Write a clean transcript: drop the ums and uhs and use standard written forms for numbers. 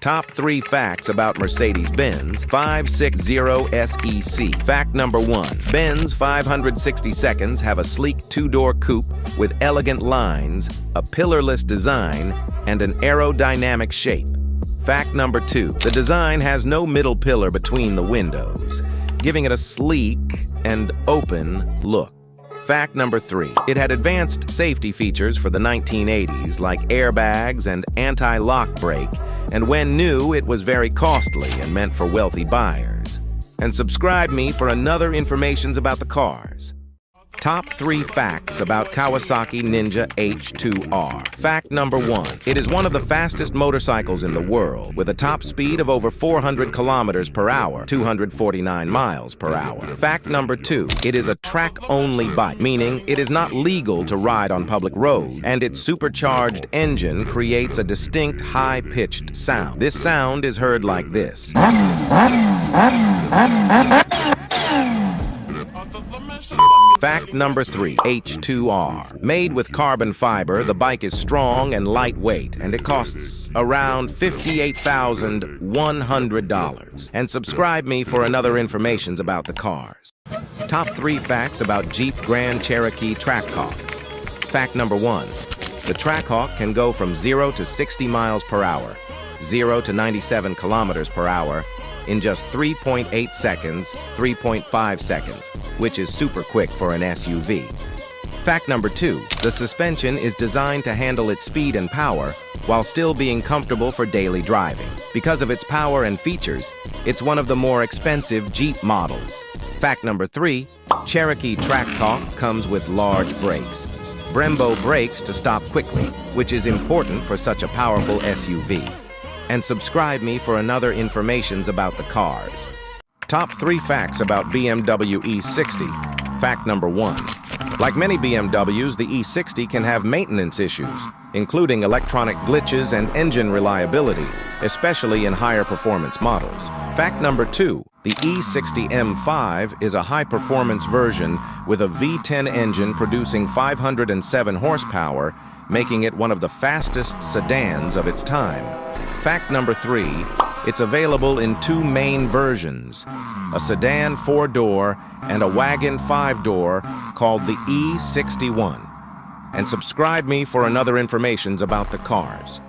Top 3 facts about Mercedes-Benz 560 SEC. Fact number 1. Benz 560 have a sleek two-door coupe with elegant lines, a pillarless design, and an aerodynamic shape. Fact number 2. The design has no middle pillar between the windows, giving it a sleek and open look. Fact number 3. It had advanced safety features for the 1980s like airbags and anti-lock brake, and when new, it was very costly and meant for wealthy buyers. And subscribe me for another informations about the cars. Top 3 facts about Kawasaki Ninja H2R. Fact number 1. It is one of the fastest motorcycles in the world, with a top speed of over 400 kilometers per hour, 249 miles per hour. Fact number 2. It is a track-only bike, meaning it is not legal to ride on public roads, and its supercharged engine creates a distinct high-pitched sound. This sound is heard like this. Fact number 3. H2R. Made with carbon fiber, the bike is strong and lightweight, and it costs around $58,100. And subscribe me for another informations about the cars. Top 3 facts about Jeep Grand Cherokee Trackhawk. Fact number 1. The Trackhawk can go from 0 to 60 miles per hour, 0 to 97 kilometers per hour, in just 3.8 seconds, 3.5 seconds, which is super quick for an SUV. Fact number 2, the suspension is designed to handle its speed and power while still being comfortable for daily driving. Because of its power and features, it's one of the more expensive Jeep models. Fact number 3, Cherokee Trackhawk comes with large brakes. Brembo brakes to stop quickly, which is important for such a powerful SUV. And subscribe me for another informations about the cars. Top 3 facts about BMW E60. Fact number 1. Like many BMWs, the E60 can have maintenance issues, including electronic glitches and engine reliability, especially in higher performance models. Fact number 2. The E60 M5 is a high-performance version with a V10 engine producing 507 horsepower, making it one of the fastest sedans of its time. Fact number 3, it's available in 2 main versions, a sedan 4-door and a wagon 5-door called the E61. And subscribe me for another informations about the cars.